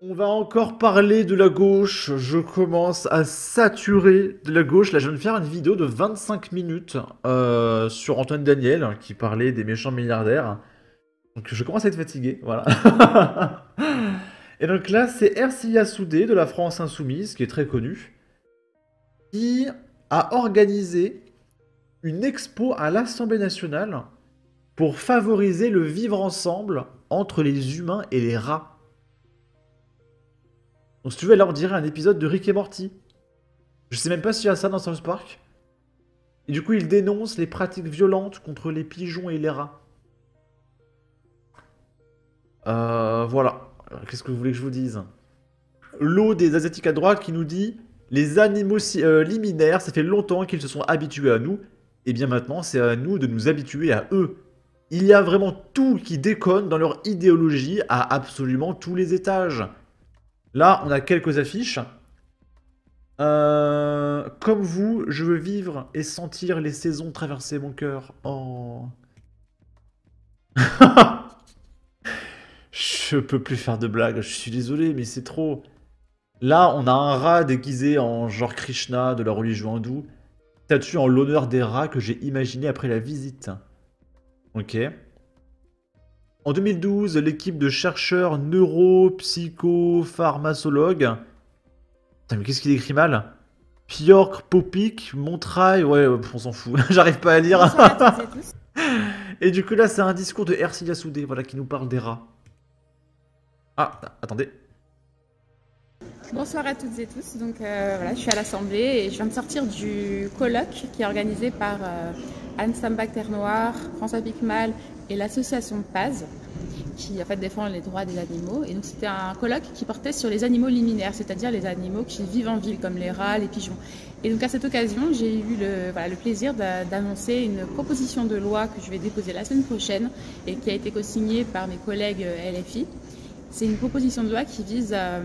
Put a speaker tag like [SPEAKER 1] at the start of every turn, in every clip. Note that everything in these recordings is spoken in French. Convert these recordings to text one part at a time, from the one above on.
[SPEAKER 1] On va encore parler de la gauche. Je commence à saturer de la gauche. Là, je viens de faire une vidéo de 25 minutes sur Antoine Daniel qui parlait des méchants milliardaires. Donc, je commence à être fatigué. Voilà. Et donc là, c'est Ercilia Soudé de la France Insoumise, qui est très connu, qui a organisé une expo à l'Assemblée nationale pour favoriser le vivre ensemble entre les humains et les rats. Donc si tu veux, là on dirait un épisode de Rick et Morty. Je sais même pas s'il y a ça dans South Park. Et du coup, il dénonce les pratiques violentes contre les pigeons et les rats. Voilà. Qu'est-ce que vous voulez que je vous dise? L'eau des Asiatiques à droite qui nous dit les animaux liminaires, ça fait longtemps qu'ils se sont habitués à nous. Et bien maintenant, c'est à nous de nous habituer à eux. Il y a vraiment tout qui déconne dans leur idéologie à absolument tous les étages. Là, on a quelques affiches. Comme vous, je veux vivre et sentir les saisons traverser mon cœur. Oh. Je peux plus faire de blagues, je suis désolé, mais c'est trop. Là, on a un rat déguisé en genre Krishna de la religion hindoue. Statue en l'honneur des rats que j'ai imaginé après la visite. Ok. En 2012, l'équipe de chercheurs neuropsychopharmacologues. Putain, mais qu'est-ce qu'il écrit mal? Piork, Popik, Montraille, ouais, on s'en fout, j'arrive pas à lire.
[SPEAKER 2] Bonsoir à toutes et tous.
[SPEAKER 1] Et du coup là c'est un discours de Ercilia Soudé, voilà, qui nous parle des rats. Ah, attendez.
[SPEAKER 2] Bonsoir à toutes et tous. Donc voilà, je suis à l'Assemblée et je viens de sortir du colloque qui est organisé par Anne Sambach-Terre-Noire, François Picmal et l'association PAZ, qui en fait défend les droits des animaux. Et donc c'était un colloque qui portait sur les animaux liminaires, c'est-à-dire les animaux qui vivent en ville, comme les rats, les pigeons. Et donc à cette occasion, j'ai eu le plaisir d'annoncer une proposition de loi que je vais déposer la semaine prochaine et qui a été co-signée par mes collègues LFI. C'est une proposition de loi qui vise à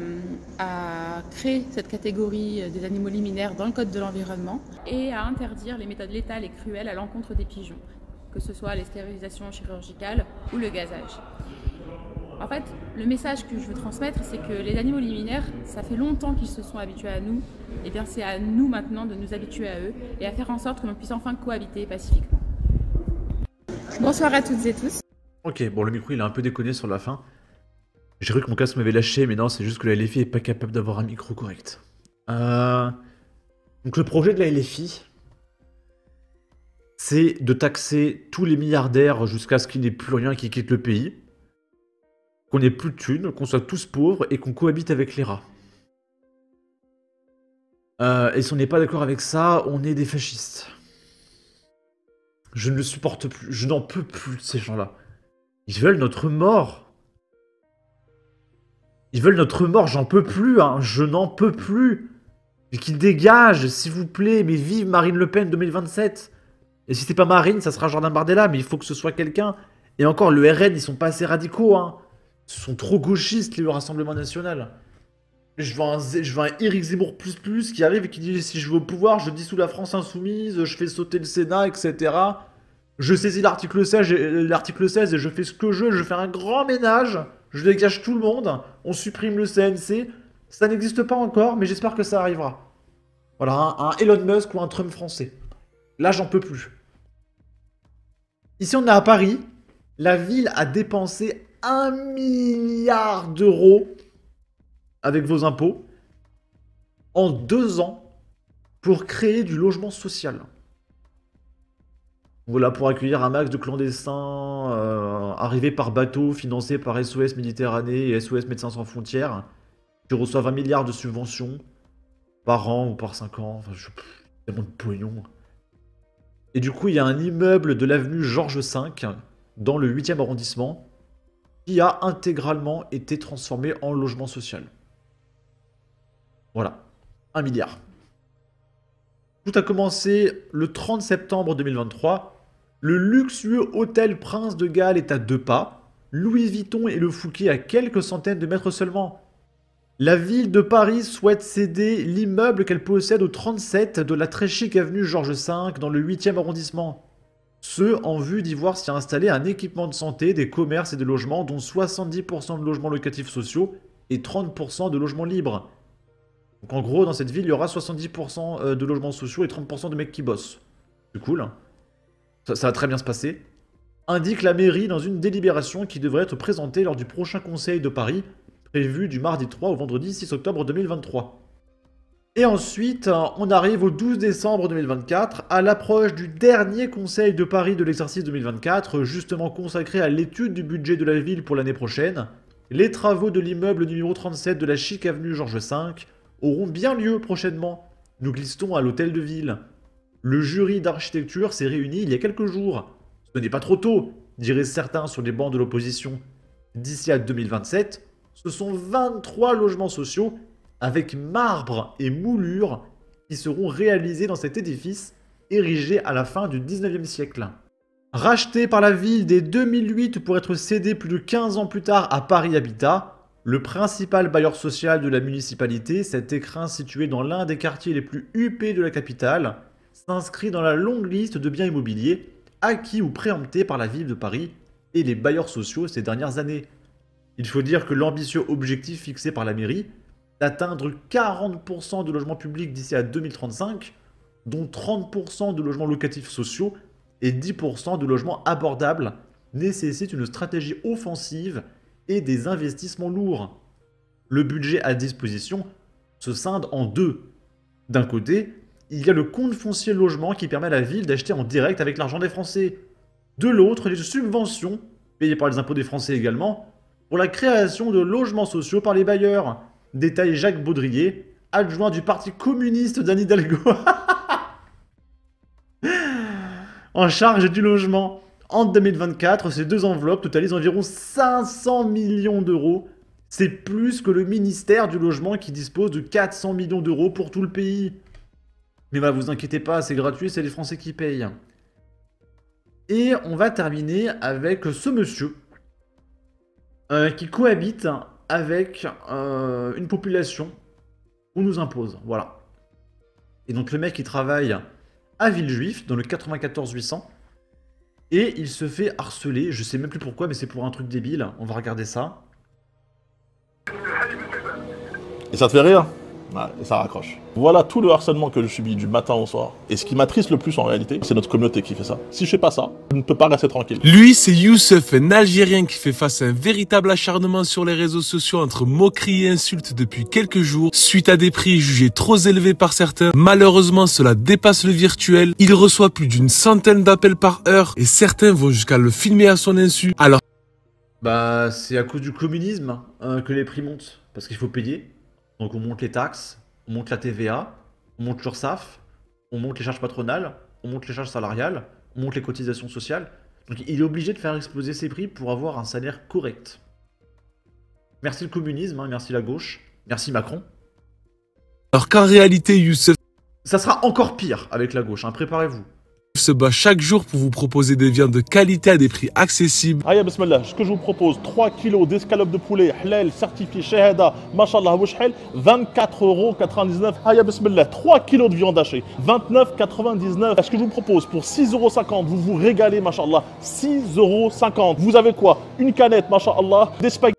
[SPEAKER 2] créer cette catégorie des animaux liminaires dans le Code de l'environnement et à interdire les méthodes létales et cruelles à l'encontre des pigeons, que ce soit les stérilisations chirurgicales ou le gazage. En fait, le message que je veux transmettre, c'est que les animaux liminaires, ça fait longtemps qu'ils se sont habitués à nous, et bien c'est à nous maintenant de nous habituer à eux et à faire en sorte que l'on puisse enfin cohabiter pacifiquement. Bonsoir à toutes et tous.
[SPEAKER 1] Ok, bon le micro il a un peu déconné sur la fin. J'ai cru que mon casque m'avait lâché, mais non, c'est juste que la LFI est pas capable d'avoir un micro correct. Donc le projet de la LFI, c'est de taxer tous les milliardaires jusqu'à ce qu'il n'y ait plus rien qui quitte le pays, qu'on n'ait plus de thunes, qu'on soit tous pauvres et qu'on cohabite avec les rats. Et si on n'est pas d'accord avec ça, on est des fascistes. Je ne le supporte plus, je n'en peux plus de ces gens-là. Ils veulent notre mort. Ils veulent notre mort, j'en peux plus, hein, je n'en peux plus. Et qu'ils dégagent, s'il vous plaît, mais vive Marine Le Pen 2027. Et si c'est pas Marine, ça sera Jordan Bardella, mais il faut que ce soit quelqu'un. Et encore, le RN, ils sont pas assez radicaux, hein. Ils sont trop gauchistes, le Rassemblement National. Je veux un Éric Zemmour plus qui arrive et qui dit si je veux au pouvoir, je dissous la France insoumise, je fais sauter le Sénat, etc. Je saisis l'article 16, et je fais ce que je veux, je fais un grand ménage, je dégage tout le monde, on supprime le CNC. Ça n'existe pas encore, mais j'espère que ça arrivera. Voilà, un Elon Musk ou un Trump français. Là, j'en peux plus. Ici, on est à Paris. La ville a dépensé 1 milliard d'euros avec vos impôts en 2 ans pour créer du logement social. Voilà, pour accueillir un max de clandestins arrivés par bateau, financés par SOS Méditerranée et SOS Médecins Sans Frontières, qui reçoivent 1 milliard de subventions par an ou par 5 ans. Enfin, tellement de pognon. Et du coup, il y a un immeuble de l'avenue Georges V, dans le 8e arrondissement, qui a intégralement été transformé en logement social. Voilà, 1 milliard. Tout a commencé le 30 septembre 2023. Le luxueux hôtel Prince de Galles est à 2 pas. Louis Vuitton et le Fouquet à quelques centaines de mètres seulement. La ville de Paris souhaite céder l'immeuble qu'elle possède au 37 de la très chic avenue Georges V dans le 8e arrondissement. Ce, en vue d'y voir s'y installer un équipement de santé, des commerces et des logements, dont 70% de logements locatifs sociaux et 30% de logements libres. Donc en gros, dans cette ville, il y aura 70% de logements sociaux et 30% de mecs qui bossent. C'est cool. Ça va très bien se passer. Indique la mairie dans une délibération qui devrait être présentée lors du prochain conseil de Paris, prévu du mardi 3 au vendredi 6 octobre 2023. Et ensuite, on arrive au 12 décembre 2024, à l'approche du dernier conseil de Paris de l'exercice 2024, justement consacré à l'étude du budget de la ville pour l'année prochaine. Les travaux de l'immeuble numéro 37 de la chic avenue Georges V auront bien lieu prochainement. Nous glissons à l'hôtel de ville. Le jury d'architecture s'est réuni il y a quelques jours. Ce n'est pas trop tôt, diraient certains sur les bancs de l'opposition. D'ici à 2027, ce sont 23 logements sociaux avec marbre et moulure qui seront réalisés dans cet édifice érigé à la fin du 19e siècle. Racheté par la ville dès 2008 pour être cédé plus de 15 ans plus tard à Paris Habitat, le principal bailleur social de la municipalité, cet écrin situé dans l'un des quartiers les plus huppés de la capitale, s'inscrit dans la longue liste de biens immobiliers acquis ou préemptés par la ville de Paris et les bailleurs sociaux ces dernières années. Il faut dire que l'ambitieux objectif fixé par la mairie, d'atteindre 40% de logements publics d'ici à 2035, dont 30% de logements locatifs sociaux et 10% de logements abordables, nécessite une stratégie offensive et des investissements lourds. Le budget à disposition se scinde en deux. D'un côté, il y a le compte foncier logement qui permet à la ville d'acheter en direct avec l'argent des Français. De l'autre, les subventions, payées par les impôts des Français également, pour la création de logements sociaux par les bailleurs. Détaille Jacques Baudrier, adjoint du Parti communiste d'Anne Hidalgo, en charge du logement. En 2024, ces deux enveloppes totalisent environ 500 millions d'euros. C'est plus que le ministère du Logement qui dispose de 400 millions d'euros pour tout le pays. Mais bah, vous inquiétez pas, c'est gratuit, c'est les Français qui payent. Et on va terminer avec ce monsieur qui cohabite avec une population qu'on nous impose. Voilà. Et donc le mec, il travaille à Villejuif, dans le 94-800. Et il se fait harceler, je sais même plus pourquoi, mais c'est pour un truc débile. On va regarder ça.
[SPEAKER 3] Et ça te fait rire? Ouais, et ça raccroche. Voilà tout le harcèlement que je subis du matin au soir. Et ce qui m'attriste le plus en réalité, c'est notre communauté qui fait ça. Si je fais pas ça, je ne peux pas rester tranquille.
[SPEAKER 4] Lui, c'est Youssef, un Algérien qui fait face à un véritable acharnement sur les réseaux sociaux entre moqueries et insultes depuis quelques jours. Suite à des prix jugés trop élevés par certains, malheureusement cela dépasse le virtuel. Il reçoit plus d'une centaine d'appels par heure et certains vont jusqu'à le filmer à son insu. Alors,
[SPEAKER 1] bah, c'est à cause du communisme que les prix montent. Parce qu'il faut payer. Donc on monte les taxes, on monte la TVA, on monte l'URSSAF, on monte les charges patronales, on monte les charges salariales, on monte les cotisations sociales. Donc il est obligé de faire exploser ses prix pour avoir un salaire correct. Merci le communisme, merci la gauche, merci Macron.
[SPEAKER 4] alors qu'en réalité, Youssef
[SPEAKER 1] Ça sera encore pire avec la gauche, préparez-vous.
[SPEAKER 4] se bat chaque jour pour vous proposer des viandes de qualité à des prix accessibles.
[SPEAKER 3] Aya bismillah, ce que je vous propose, 3 kilos d'escalope de poulet halal certifié shahada, mashallah washhal, 24,99 €. Aya bismillah, 3 kilos de viande hachée, 29,99 €. Ce que je vous propose pour 6,50 €, vous vous régalez, mashallah, 6,50 €. Vous avez quoi? Une canette, mashallah, des spaghettis.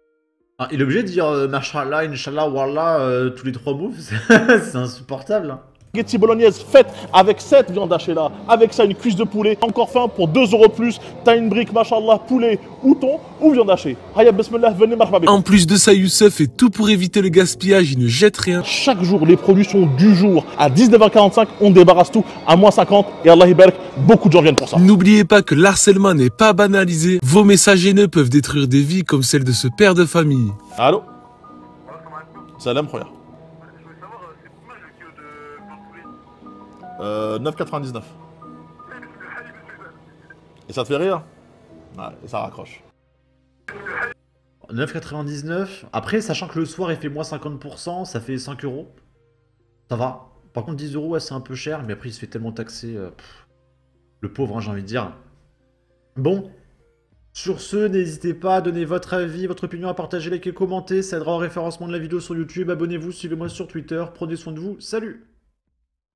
[SPEAKER 1] Ah, il est obligé de dire Mashallah, Inch'Allah, Wallah, tous les trois mots, c'est insupportable.
[SPEAKER 3] Spaghetti bolognaise faite avec cette viande hachée là, avec ça une cuisse de poulet, encore faim pour 2 € plus, t'as une brique, machallah, poulet, ou thon, ou viande hachée. Hayya bismillah, venez marhaba bik.
[SPEAKER 4] En plus de ça, Youssef fait tout pour éviter le gaspillage, il ne jette rien.
[SPEAKER 3] Chaque jour, les produits sont du jour. À 19h45, on débarrasse tout à moins 50 et Allah Ibarak, beaucoup de gens viennent pour ça.
[SPEAKER 4] N'oubliez pas que l'harcèlement n'est pas banalisé. Vos messages haineux peuvent détruire des vies comme celle de ce père de famille.
[SPEAKER 3] Allô? Salam, khoya. 9,99. Et ça te fait rire? Ouais, et ça raccroche.
[SPEAKER 1] 9,99. Après, sachant que le soir il fait moins 50%, ça fait 5 €. Ça va. Par contre, 10 €, ouais, c'est un peu cher, mais après il se fait tellement taxer. Le pauvre, j'ai envie de dire. Bon. Sur ce, n'hésitez pas à donner votre avis, votre opinion, à partager, liker, commenter. Ça aidera au référencement de la vidéo sur YouTube. Abonnez-vous, suivez-moi sur Twitter. Prenez soin de vous. Salut!